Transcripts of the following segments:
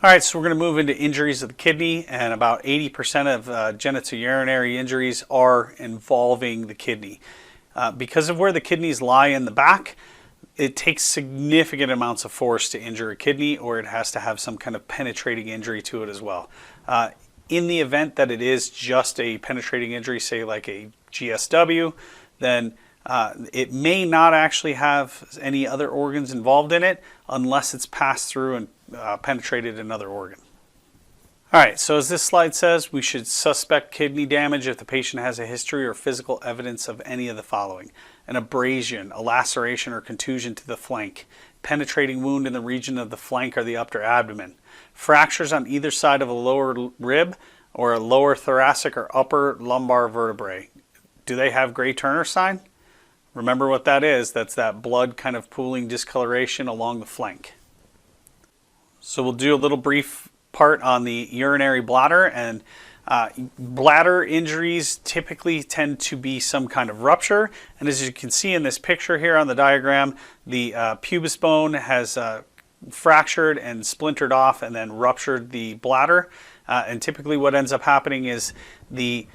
All right, so we're going to move into injuries of the kidney, and about 80% of genitourinary injuries are involving the kidney. Because of where the kidneys lie in the back, it takes significant amounts of force to injure a kidney, or it has to have some kind of penetrating injury to it as well. In the event that it is just a penetrating injury, say like a GSW, then it may not actually have any other organs involved in it unless it's passed through and penetrated another organ. All right, so as this slide says, we should suspect kidney damage if the patient has a history or physical evidence of any of the following: an abrasion, a laceration or contusion to the flank, penetrating wound in the region of the flank or the upper abdomen, fractures on either side of a lower rib or a lower thoracic or upper lumbar vertebrae. Do they have gray Turner sign? Remember what that is. That's that blood kind of pooling discoloration along the flank. So we'll do a little brief part on the urinary bladder, and bladder injuries typically tend to be some kind of rupture. And as you can see in this picture here on the diagram, the pubis bone has fractured and splintered off and then ruptured the bladder. And typically what ends up happening is the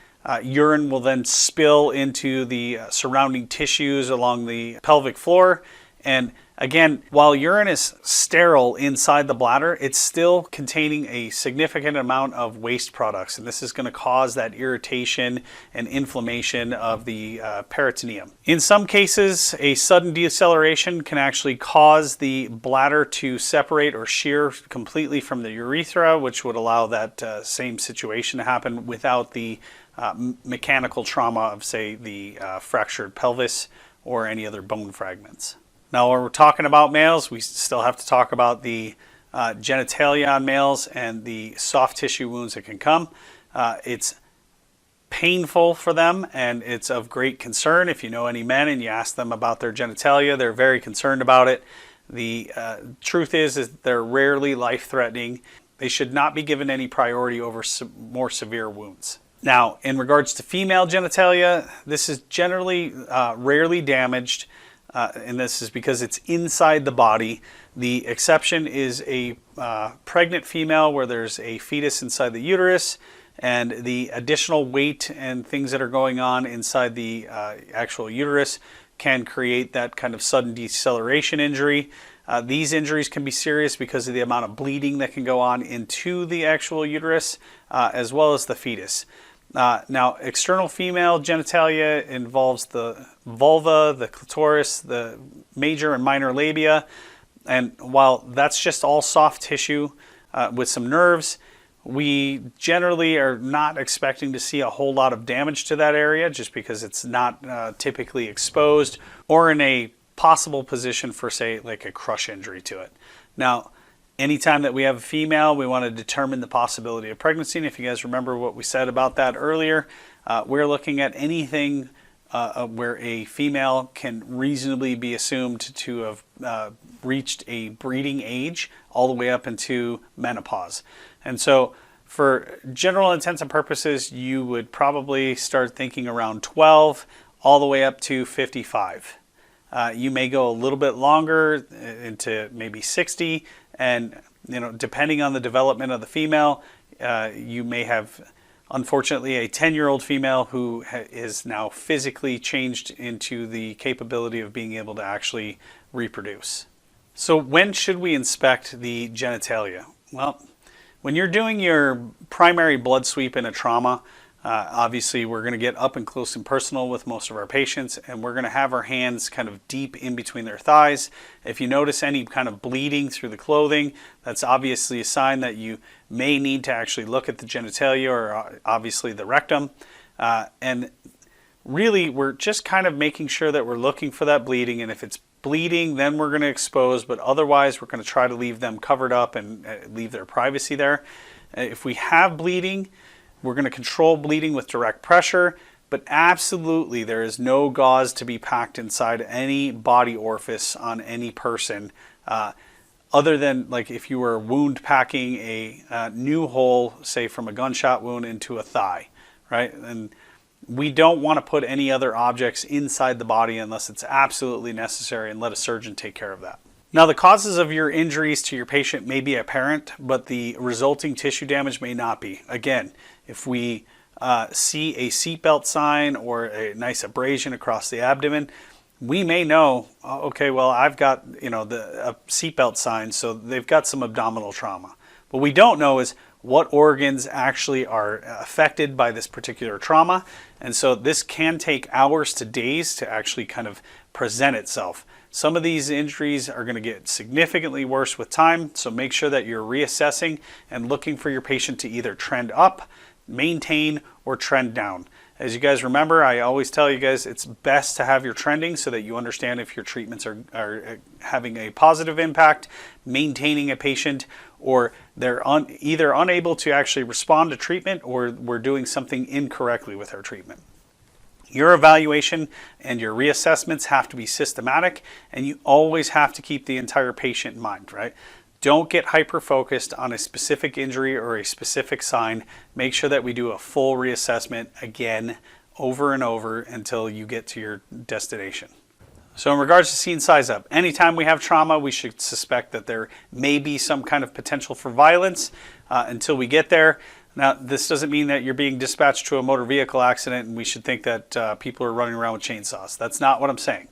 urine will then spill into the surrounding tissues along the pelvic floor. And again, while urine is sterile inside the bladder, it's still containing a significant amount of waste products, and this is going to cause that irritation and inflammation of the peritoneum. In some cases, a sudden deceleration can actually cause the bladder to separate or shear completely from the urethra, which would allow that same situation to happen without the mechanical trauma of, say, the fractured pelvis or any other bone fragments. Now, when we're talking about males, we still have to talk about the genitalia on males and the soft tissue wounds that can come. It's painful for them, and it's of great concern. If you know any men and you ask them about their genitalia, they're very concerned about it. The truth is they're rarely life-threatening. They should not be given any priority over more severe wounds. Now, in regards to female genitalia, this is generally rarely damaged. And this is because it's inside the body. The exception is a pregnant female where there's a fetus inside the uterus, and the additional weight and things that are going on inside the actual uterus can create that kind of sudden deceleration injury. These injuries can be serious because of the amount of bleeding that can go on into the actual uterus as well as the fetus. Now, external female genitalia involves the vulva, the clitoris, the major and minor labia, and while that's just all soft tissue with some nerves, we generally are not expecting to see a whole lot of damage to that area just because it's not typically exposed or in a possible position for, say, like a crush injury to it. Now, anytime that we have a female, we want to determine the possibility of pregnancy. And if you guys remember what we said about that earlier, we're looking at anything where a female can reasonably be assumed to have reached a breeding age all the way up into menopause. And so for general intents and purposes, you would probably start thinking around 12 all the way up to 55. You may go a little bit longer into maybe 60, and depending on the development of the female, you may have, unfortunately, a 10-year-old female who is now physically changed into the capability of being able to actually reproduce. So when should we inspect the genitalia? Well, when you're doing your primary blood sweep in a trauma, obviously we're going to get up and close and personal with most of our patients, and we're going to have our hands kind of deep in between their thighs. If you notice any kind of bleeding through the clothing, that's obviously a sign that you may need to actually look at the genitalia or obviously the rectum. And really, we're just kind of making sure that we're looking for that bleeding, and if it's bleeding, then we're going to expose, but otherwise we're going to try to leave them covered up and leave their privacy there. If we have bleeding, we're going to control bleeding with direct pressure, but absolutely there is no gauze to be packed inside any body orifice on any person, other than like if you were wound packing a new hole, say from a gunshot wound into a thigh, right? And we don't want to put any other objects inside the body unless it's absolutely necessary, and let a surgeon take care of that. Now, the causes of your injuries to your patient may be apparent, but the resulting tissue damage may not be. Again, if we see a seatbelt sign or a nice abrasion across the abdomen, we may know, okay, well, I've got, a seatbelt sign, so they've got some abdominal trauma. What we don't know is what organs actually are affected by this particular trauma. And so this can take hours to days to actually kind of present itself. Some of these injuries are going to get significantly worse with time, so make sure that you're reassessing and looking for your patient to either trend up, maintain, or trend down. As you guys remember, I always tell you guys it's best to have your trending so that you understand if your treatments are having a positive impact, maintaining a patient, or they're either unable to actually respond to treatment or we're doing something incorrectly with our treatment. Your evaluation and your reassessments have to be systematic, and you always have to keep the entire patient in mind, right? Don't get hyper-focused on a specific injury or a specific sign. Make sure that we do a full reassessment again, over and over until you get to your destination. So in regards to scene size up, anytime we have trauma, we should suspect that there may be some kind of potential for violence until we get there. Now, this doesn't mean that you're being dispatched to a motor vehicle accident and we should think that people are running around with chainsaws. That's not what I'm saying.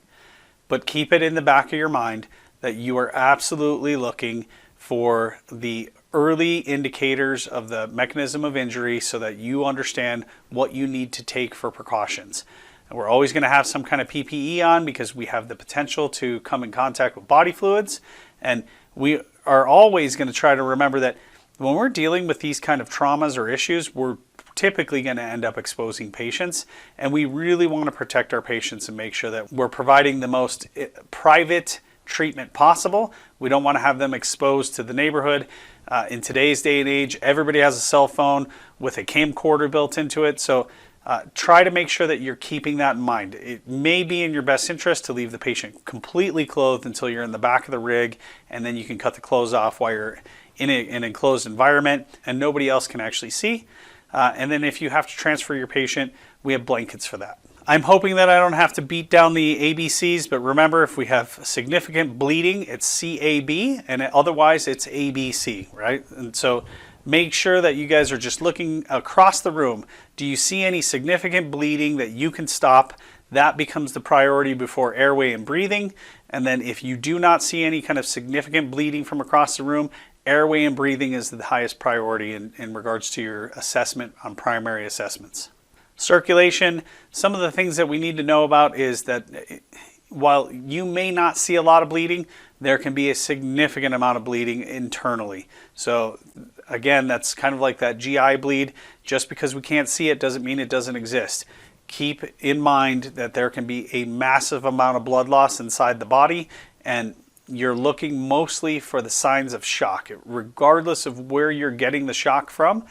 But keep it in the back of your mind that you are absolutely looking for the early indicators of the mechanism of injury so that you understand what you need to take for precautions. And we're always going to have some kind of PPE on because we have the potential to come in contact with body fluids. And we are always going to try to remember that when we're dealing with these kind of traumas or issues, we're typically going to end up exposing patients. And we really want to protect our patients and make sure that we're providing the most private treatment possible. We don't want to have them exposed to the neighborhood. In today's day and age, everybody has a cell phone with a camcorder built into it. So try to make sure that you're keeping that in mind. It may be in your best interest to leave the patient completely clothed until you're in the back of the rig, and then you can cut the clothes off while you're in an enclosed environment and nobody else can actually see. And then if you have to transfer your patient, we have blankets for that. I'm hoping that I don't have to beat down the ABCs, but remember, if we have significant bleeding, it's CAB, and otherwise it's ABC, right? And so make sure that you guys are just looking across the room. Do you see any significant bleeding that you can stop? That becomes the priority before airway and breathing. And then if you do not see any kind of significant bleeding from across the room, airway and breathing is the highest priority in regards to your assessment on primary assessments. Circulation, some of the things that we need to know about is that while you may not see a lot of bleeding, there can be a significant amount of bleeding internally. So again, that's kind of like that GI bleed. Just because we can't see it doesn't mean it doesn't exist. Keep in mind that there can be a massive amount of blood loss inside the body, and you're looking mostly for the signs of shock. Regardless of where you're getting the shock from,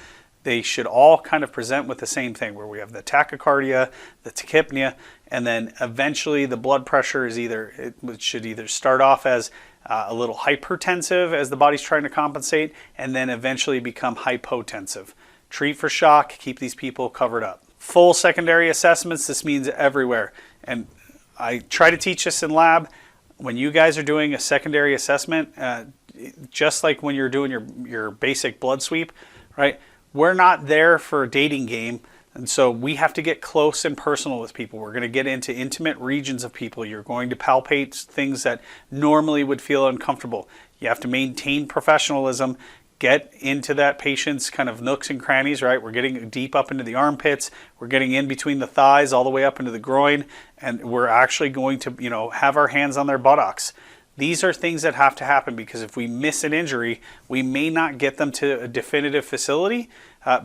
they should all kind of present with the same thing, where we have the tachycardia, the tachypnea, and then eventually the blood pressure is it should either start off as a little hypertensive as the body's trying to compensate, and then eventually become hypotensive. Treat for shock, keep these people covered up. Full secondary assessments, this means everywhere. And I try to teach this in lab. When you guys are doing a secondary assessment, just like when you're doing your basic blood sweep, right? We're not there for a dating game, and so we have to get close and personal with people. We're going to get into intimate regions of people. You're going to palpate things that normally would feel uncomfortable. You have to maintain professionalism, get into that patient's kind of nooks and crannies, right? We're getting deep up into the armpits. We're getting in between the thighs all the way up into the groin, and we're actually going to, have our hands on their buttocks. These are things that have to happen, because if we miss an injury, we may not get them to a definitive facility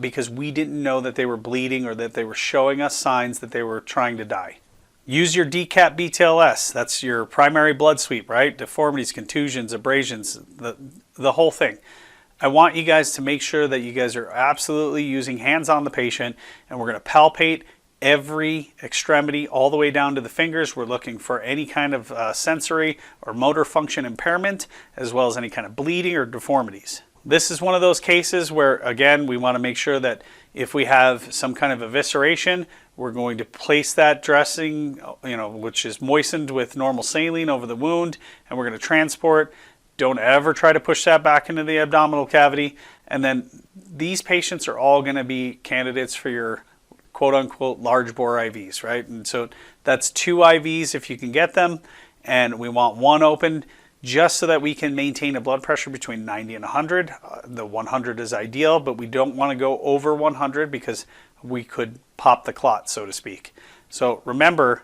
because we didn't know that they were bleeding or that they were showing us signs that they were trying to die. Use your DCAP BTLS. That's your primary blood sweep, right? Deformities, contusions, abrasions, the whole thing. I want you guys to make sure that you guys are absolutely using hands on the patient, and we're going to palpate every extremity all the way down to the fingers. We're looking for any kind of sensory or motor function impairment, as well as any kind of bleeding or deformities. This is one of those cases where, again, we want to make sure that if we have some kind of evisceration, We're going to place that dressing, which is moistened with normal saline over the wound, and we're going to transport. Don't ever try to push that back into the abdominal cavity. And then these patients are all going to be candidates for your quote unquote large bore IVs, right? And so that's 2 IVs if you can get them. And we want 1 open just so that we can maintain a blood pressure between 90 and 100. The 100 is ideal, but we don't want to go over 100 because we could pop the clot, so to speak. So remember,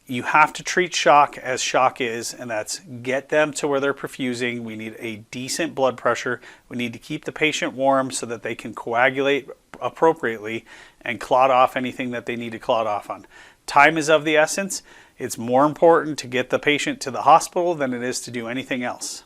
you have to treat shock as shock is, and that's get them to where they're perfusing. We need a decent blood pressure. We need to keep the patient warm so that they can coagulate appropriately and clot off anything that they need to clot off on. Time is of the essence. It's more important to get the patient to the hospital than it is to do anything else.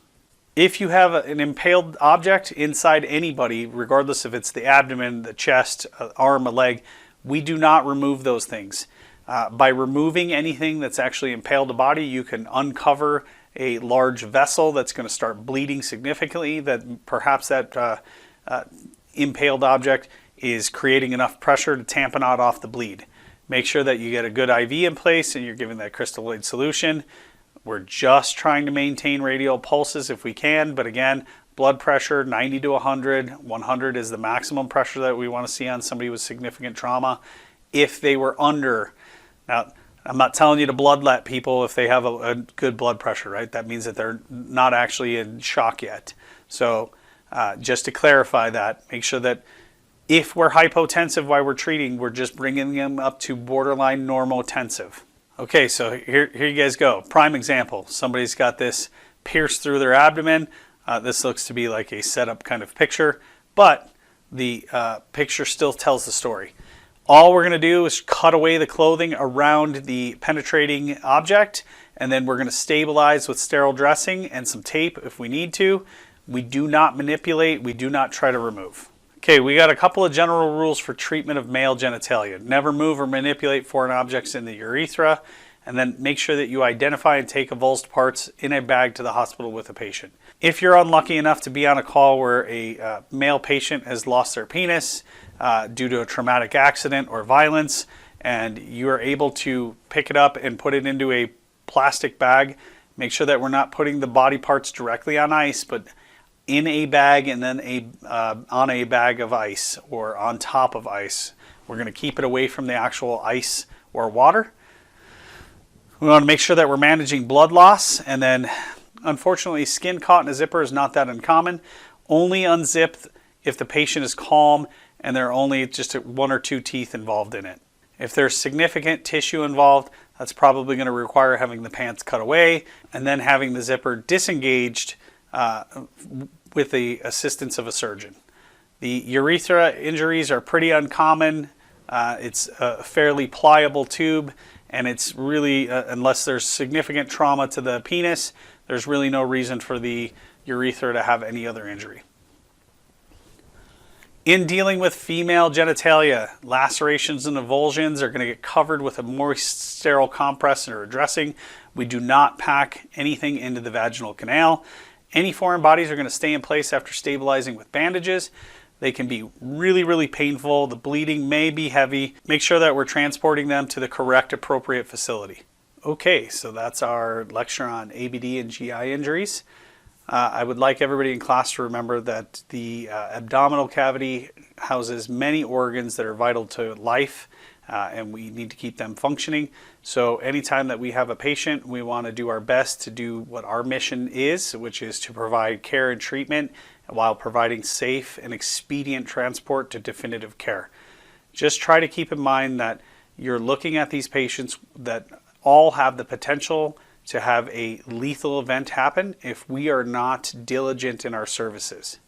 If you have an impaled object inside anybody, regardless if it's the abdomen, the chest, arm, a leg, we do not remove those things. By removing anything that's actually impaled the body, you can uncover a large vessel that's going to start bleeding significantly, that perhaps that impaled object is creating enough pressure to tamponade off the bleed. Make sure that you get a good IV in place and you're giving that crystalloid solution. We're just trying to maintain radial pulses if we can, but again, blood pressure 90 to 100. 100 is the maximum pressure that we want to see on somebody with significant trauma. If they were under, now I'm not telling you to bloodlet people if they have a good blood pressure, right? That means that they're not actually in shock yet. So just to clarify that, make sure that if we're hypotensive while we're treating, we're just bringing them up to borderline normotensive. Okay, so here you guys go. Prime example. Somebody's got this pierced through their abdomen. This looks to be like a setup kind of picture, but the picture still tells the story. All we're going to do is cut away the clothing around the penetrating object, and then we're going to stabilize with sterile dressing and some tape if we need to. We do not manipulate. We do not try to remove. Okay, we got a couple of general rules for treatment of male genitalia. Never move or manipulate foreign objects in the urethra, and then make sure that you identify and take avulsed parts in a bag to the hospital with a patient. If you're unlucky enough to be on a call where a male patient has lost their penis due to a traumatic accident or violence, and you are able to pick it up and put it into a plastic bag, make sure that we're not putting the body parts directly on ice, but in a bag and then on a bag of ice or on top of ice. We're going to keep it away from the actual ice or water. We want to make sure that we're managing blood loss, and then unfortunately skin caught in a zipper is not that uncommon. Only unzip if the patient is calm and there are only just 1 or 2 teeth involved in it. If there's significant tissue involved, that's probably going to require having the pants cut away and then having the zipper disengaged with the assistance of a surgeon. The urethra injuries are pretty uncommon. It's a fairly pliable tube, and it's really, unless there's significant trauma to the penis, there's really no reason for the urethra to have any other injury. In dealing with female genitalia, lacerations and avulsions are going to get covered with a moist, sterile compress or a dressing. We do not pack anything into the vaginal canal. Any foreign bodies are going to stay in place after stabilizing with bandages. They can be really, really painful. The bleeding may be heavy. Make sure that we're transporting them to the correct, appropriate facility. Okay, so that's our lecture on ABD and GI injuries. I would like everybody in class to remember that the abdominal cavity houses many organs that are vital to life, and we need to keep them functioning. So anytime that we have a patient, we want to do our best to do what our mission is, which is to provide care and treatment while providing safe and expedient transport to definitive care. Just try to keep in mind that you're looking at these patients that all have the potential to have a lethal event happen if we are not diligent in our services.